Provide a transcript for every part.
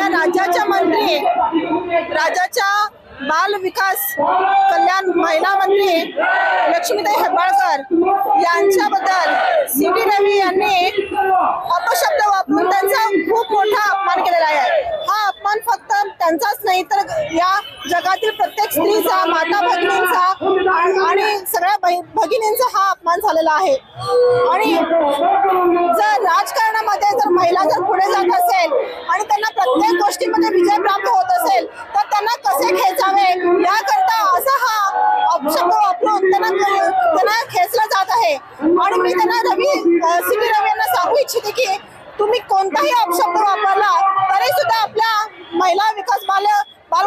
आपल्या राज्याच्या मंत्री, राज्याच्या बाल विकास कल्याण महिला मंत्री लक्ष्मीताई हेब्बाळकर यांच्याबद्दल सी.टी. रवी यांनी अपशब्द वापरून त्यांचा खूप मोठा अपमान केलेला आहे। हा अपमान फक्त त्यांचाच नाही तर या जगातील प्रत्येक स्त्रीचा, माता भगिनींचा आणि सगळ्या भगिनींचा हा अपमान झालेला आहे। आणि जर राजकारणामध्ये जर महिला जर पुढे जात असेल आणि त्यांना प्रत्येक गोष्टीमध्ये विजय प्राप्त होत असेल तर त्यांना कसे खेचावे याकरता असा हा अपशब्द वापरून त्यांना खेचला जात आहे। आणि मी त्यांना सी.टी. रवी यांना सांगू इच्छिते की तुम्ही कोणताही अपशब्द वापरला तरी सुद्धा आपल्या महिला विकास बाल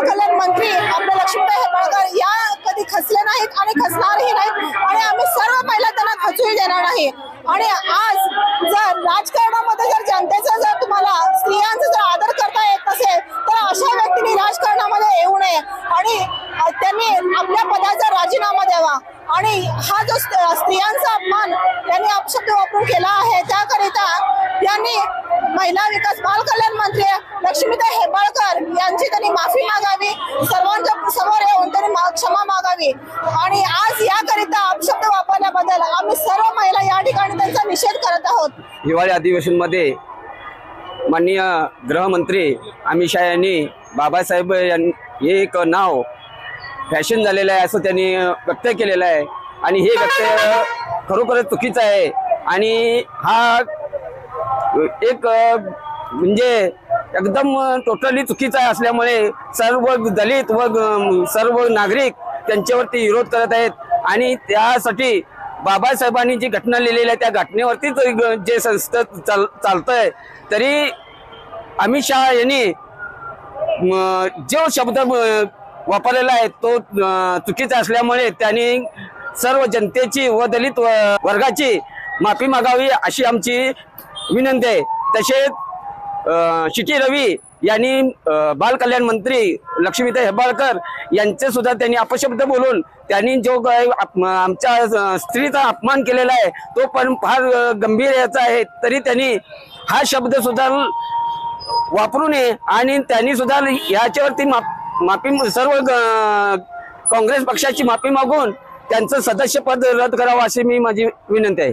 कल्याण मंत्री आपल्या लक्ष्मीताई हेब्बाळकर या कधी खचले नाहीत आणि खचणारही नाहीत आणि आम्ही सर्व महिला त्यांना खचूही देणार नाही। आणि आज जर राजकारणामध्ये जर जनतेचा जर तुम्हाला स्त्रियांचा जर आदर करता येत नसेल तर अशा व्यक्तींनी राजकारणामध्ये येऊ नये आणि त्यांनी आपल्या पदाचा राजीनामा द्यावा। आणि हा जो स्त्रियांचा अपमान यांनी अपशब्द वापरून केला आहे त्याकरिता यांनी महिला विकास बाल कल्याण मंत्री लक्ष्मीताई हेब्बाळकर यांची त्यांनी माफी मागावी, सर्वांच्या समोर येऊन त्यांनी क्षमा मागावी। आणि आज याकरिता अपशब्द वापरल्याबद्दल आम्ही सर्व महिला या ठिकाणी त्यांचा निषेध करत आहोत। हिवाळी अधिवेशनमध्ये माननीय गृहमंत्री अमित शहा यांनी बाबासाहेब हे एक नाव फॅशन झालेलं आहे असं त्यांनी व्यक्त केलेलं आहे आणि हे वक्तव्य खरोखरच चुकीचं आहे। आणि हा एक म्हणजे एकदम टोटली चुकीचा असल्यामुळे सर्व दलित व सर्व नागरिक त्यांच्यावरती विरोध करत आहेत। आणि त्यासाठी बाबासाहेबांनी जी घटना लिहिलेली आहे त्या घटनेवरतीच जे संस्था चालतंय तरी अमित शहा यांनी जो शब्द वापरलेला आहे तो चुकीचा असल्यामुळे त्यांनी सर्व जनतेची व दलित वर्गाची माफी मागावी अशी आमची विनंती आहे। तसेच सी.टी. रवी यांनी बाल कल्याण मंत्री लक्ष्मीताई हेब्बाळकर यांचे सुद्धा त्यांनी अपशब्द बोलून त्यांनी जो आमच्या स्त्रीचा अपमान केलेला आहे तो पण फार गंभीर याचा आहे तरी त्यांनी हा शब्द सुद्धा वापरू नये आणि त्यांनी सुद्धा याच्यावरती माफी सर्व काँग्रेस पक्षाची माफी मागून त्यांचं सदस्यपद रद्द करावं अशी माझी विनंती आहे।